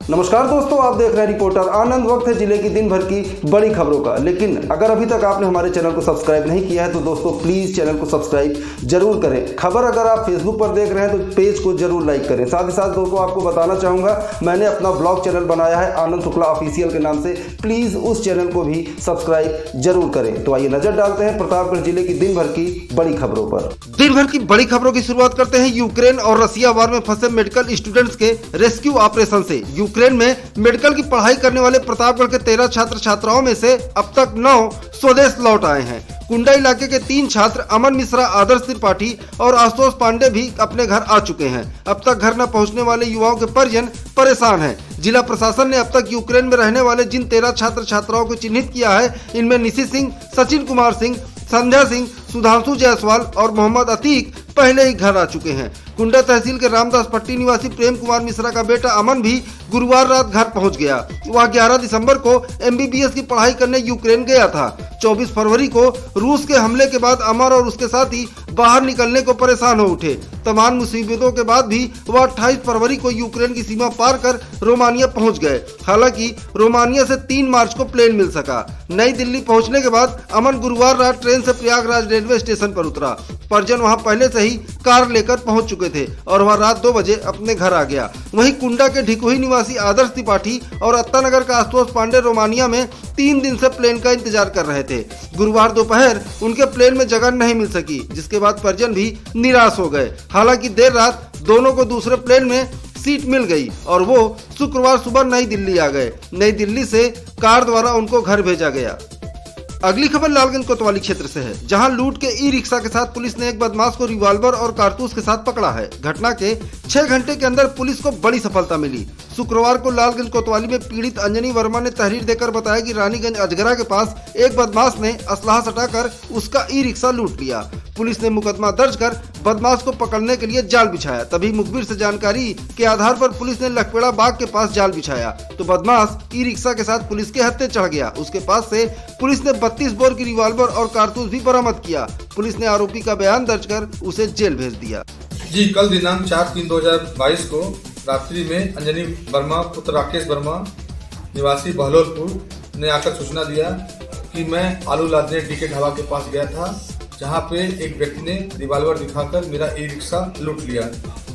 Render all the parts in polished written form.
नमस्कार दोस्तों, आप देख रहे हैं रिपोर्टर आनंद। वक्त है जिले की दिन भर की बड़ी खबरों का। लेकिन अगर अभी तक आपने हमारे चैनल को सब्सक्राइब नहीं किया है तो दोस्तों प्लीज़ चैनल को सब्सक्राइब जरूर करें। खबर अगर आप फेसबुक पर देख रहे हैं तो पेज को जरूर लाइक करें। साथ ही साथ दोस्तों आपको बताना चाहूँगा, मैंने अपना ब्लॉग चैनल बनाया है आनंद शुक्ला ऑफिशियल के नाम से। प्लीज़ उस चैनल को भी सब्सक्राइब जरूर करें। तो आइए नजर डालते हैं प्रतापगढ़ जिले की दिन भर की बड़ी खबरों पर। दिन भर की बड़ी खबरों की शुरुआत करते हैं यूक्रेन और रसिया वार में फंसे मेडिकल स्टूडेंट्स के रेस्क्यू ऑपरेशन से। यूक्रेन में मेडिकल की पढ़ाई करने वाले प्रतापगढ़ के 13 छात्र छात्राओं में से अब तक 9 स्वदेश लौट आए हैं। कुंडा इलाके के 3 छात्र अमन मिश्रा, आदर्श त्रिपाठी और आशुतोष पांडे भी अपने घर आ चुके हैं। अब तक घर न पहुंचने वाले युवाओं के परिजन परेशान हैं। जिला प्रशासन ने अब तक यूक्रेन में रहने वाले जिन 13 छात्र छात्राओं को चिन्हित किया है, इनमें निशी सिंह, सचिन कुमार सिंह, संध्या सिंह, सुधांशु जायसवाल और मोहम्मद अतीक पहले ही घर आ चुके हैं। कुंडा तहसील के रामदास पट्टी निवासी प्रेम कुमार मिश्रा का बेटा अमन भी गुरुवार रात घर पहुंच गया। वह 11 दिसंबर को MBBS की पढ़ाई करने यूक्रेन गया था। 24 फरवरी को रूस के हमले के बाद अमर और उसके साथी बाहर निकलने को परेशान हो उठे। तमाम मुसीबतों के बाद भी वह 28 फरवरी को यूक्रेन की सीमा पार कर रोमानिया पहुंच गए। हालांकि रोमानिया से 3 मार्च को प्लेन मिल सका। नई दिल्ली पहुंचने के बाद अमन गुरुवार रात ट्रेन से प्रयागराज रेलवे स्टेशन पर उतरा। परिजन वहां पहले से ही कार लेकर पहुंच चुके थे और वह रात 2 बजे अपने घर आ गया। वहीं कुंडा के ढिकोही निवासी आदर्श त्रिपाठी और अत्तानगर का आशुतोष पांडे रोमानिया में 3 दिन से प्लेन का इंतजार कर रहे थे। गुरुवार दोपहर उनके प्लेन में जगह नहीं मिल सकी, जिसके बाद परिजन भी निराश हो गए। हालांकि देर रात दोनों को दूसरे प्लेन में सीट मिल गई और वो शुक्रवार सुबह नई दिल्ली आ गए। नई दिल्ली से कार द्वारा उनको घर भेजा गया। अगली खबर लालगंज कोतवाली क्षेत्र से है, जहां लूट के ई-रिक्शा के साथ पुलिस ने एक बदमाश को रिवॉल्वर और कारतूस के साथ पकड़ा है। घटना के 6 घंटे के अंदर पुलिस को बड़ी सफलता मिली। शुक्रवार को लालगंज कोतवाली में पीड़ित अंजनी वर्मा ने तहरीर देकर बताया कि रानीगंज अजगरा के पास एक बदमाश ने असलाह सटाकर उसका ई-रिक्शा लूट लिया। पुलिस ने मुकदमा दर्ज कर बदमाश को पकड़ने के लिए जाल बिछाया। तभी मुखबिर से जानकारी के आधार पर पुलिस ने लखपेड़ा बाग के पास जाल बिछाया तो बदमाश ई-रिक्शा के साथ पुलिस के हत्थे चढ़ गया। उसके पास से पुलिस ने 32 बोर की रिवॉल्वर और कारतूस भी बरामद किया। पुलिस ने आरोपी का बयान दर्ज कर उसे जेल भेज दिया। जी, कल दिनांक 4/3/2022 को रात्रि में अंजनी वर्मा पुत्र राकेश वर्मा निवासी बहलोलपुर ने आकर सूचना दिया कि मैं आलू लादने डीके ढाबा के पास गया था, जहां पे एक व्यक्ति ने रिवॉल्वर दिखाकर मेरा ई-रिक्शा लूट लिया।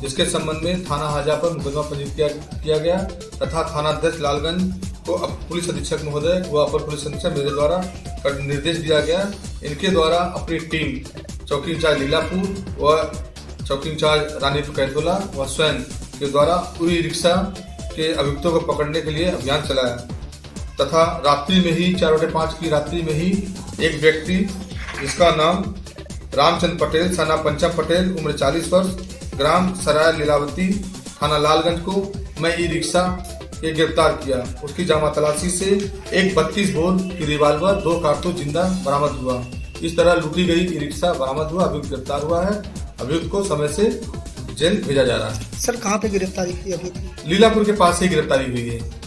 जिसके संबंध में थाना हाजा पर मुकदमा पंजीकृत किया गया तथा थाना अध्यक्ष लालगंज को पुलिस अधीक्षक महोदय व अपर पुलिस अधीक्षक मेरे द्वारा निर्देश दिया गया। इनके द्वारा अपनी टीम चौकी इंचार्ज लीलापुर व चौकी इंचार्ज रानीपुर कैथोला व स्वयं के द्वारा ई रिक्शा के अभियुक्तों को पकड़ने के लिए अभियान चलाया तथा रात्रि में ही 4:05 की रात्रि में ही एक व्यक्ति जिसका नाम रामचंद्र पटेल, सना पंचम पटेल, उम्र 40 वर्ष, ग्राम सराय लीलावती, थाना लालगंज को मैं ई रिक्शा के गिरफ्तार किया। उसकी जामा तलाशी से एक 32 बोर की रिवॉल्वर, 2 कारतूस जिंदा बरामद हुआ। इस तरह लूटी गई ई रिक्शा बरामद हुआ। अभियुक्त गिरफ्तार हुआ है। अभियुक्त को समय से जेल भेजा जा रहा है। सर, कहाँ पे गिरफ्तारी हुई अभियुक्त? लीलापुर के पास ही गिरफ्तारी हुई है।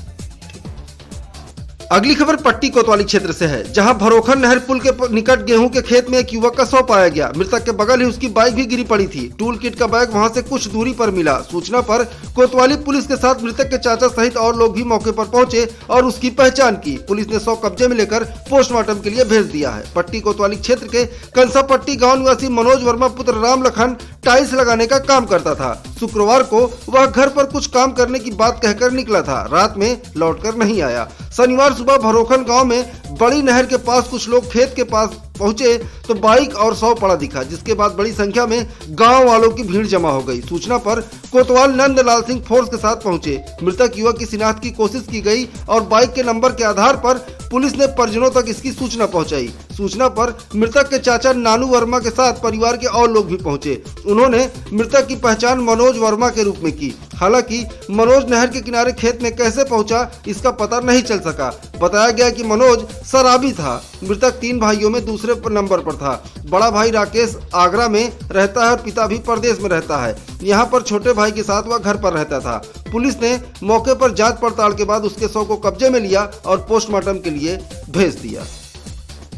अगली खबर पट्टी कोतवाली क्षेत्र से है, जहां भरोखन नहर पुल के निकट गेहूं के खेत में एक युवक का शव पाया गया। मृतक के बगल ही उसकी बाइक भी गिरी पड़ी थी। टूल किट का बैग वहां से कुछ दूरी पर मिला। सूचना पर कोतवाली पुलिस के साथ मृतक के चाचा सहित और लोग भी मौके पर पहुंचे और उसकी पहचान की। पुलिस ने शव कब्जे में लेकर पोस्टमार्टम के लिए भेज दिया है। पट्टी कोतवाली क्षेत्र के कंसापट्टी गाँव निवासी मनोज वर्मा पुत्र राम लखन टाइल्स लगाने का काम करता था। शुक्रवार को वह घर पर कुछ काम करने की बात कहकर निकला था। रात में लौटकर नहीं आया। शनिवार सुबह भरोखन गांव में बड़ी नहर के पास कुछ लोग खेत के पास पहुंचे तो बाइक और शव पड़ा दिखा, जिसके बाद बड़ी संख्या में गांव वालों की भीड़ जमा हो गई। सूचना पर कोतवाल नंदलाल सिंह फोर्स के साथ पहुंचे। मृतक युवक की शिनाख्त की कोशिश की गई और बाइक के नंबर के आधार पर पुलिस ने परिजनों तक इसकी सूचना पहुंचाई। सूचना पर मृतक के चाचा नानू वर्मा के साथ परिवार के और लोग भी पहुंचे। उन्होंने मृतक की पहचान मनोज वर्मा के रूप में की। हालांकि मनोज नहर के किनारे खेत में कैसे पहुंचा इसका पता नहीं चल सका। बताया गया कि मनोज शराबी था। मृतक 3 भाइयों में दूसरे नंबर पर था। बड़ा भाई राकेश आगरा में रहता है और पिता भी प्रदेश में रहता है। यहाँ पर छोटे भाई के साथ वह घर पर रहता था। पुलिस ने मौके पर जांच पड़ताल के बाद उसके शव को कब्जे में लिया और पोस्टमार्टम के लिए भेज दिया।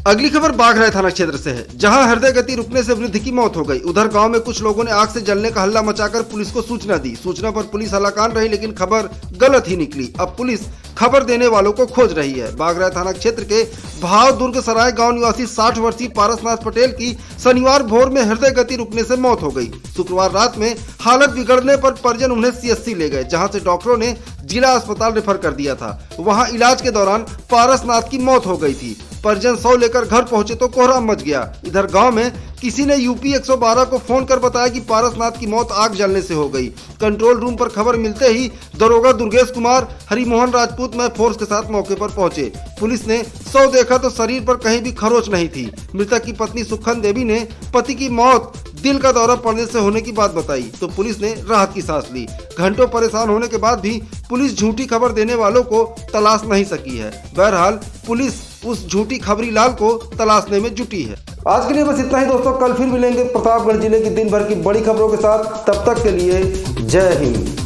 अगली खबर बाघराय थाना क्षेत्र से है, जहां हृदय गति रुकने से वृद्ध की मौत हो गई। उधर गांव में कुछ लोगों ने आग से जलने का हल्ला मचाकर पुलिस को सूचना दी। सूचना पर पुलिस हलाकान रही, लेकिन खबर गलत ही निकली। अब पुलिस खबर देने वालों को खोज रही है। बाघराय थाना क्षेत्र के भाव दुर्ग सराय गाँव निवासी 60 वर्षीय पारसनाथ पटेल की शनिवार भोर में हृदय गति रुकने से मौत हो गई। शुक्रवार रात में हालत बिगड़ने पर परिजन उन्हें CHC ले गए, जहां से डॉक्टरों ने जिला अस्पताल रेफर कर दिया था। वहां इलाज के दौरान पारसनाथ की मौत हो गई थी। परिजन 100 लेकर घर पहुंचे तो कोहराम मच गया। इधर गांव में किसी ने UP 112 को फोन कर बताया कि पारसनाथ की मौत आग जलने से हो गई। कंट्रोल रूम पर खबर मिलते ही दरोगा दुर्गेश कुमार हरिमोहन राजपूत में फोर्स के साथ मौके पर पहुंचे। पुलिस ने 100 देखा तो शरीर पर कहीं भी खरोच नहीं थी। मृतक की पत्नी सुखन देवी ने पति की मौत दिल का दौरा पड़ने से होने की बात बताई, तो पुलिस ने राहत की सांस ली। घंटों परेशान होने के बाद भी पुलिस झूठी खबर देने वालों को तलाश नहीं सकी है। बहरहाल पुलिस उस झूठी खबरी लाल को तलाशने में जुटी है। आज के लिए बस इतना ही दोस्तों, कल फिर मिलेंगे प्रतापगढ़ जिले की दिन भर की बड़ी खबरों के साथ। तब तक के लिए जय हिंद।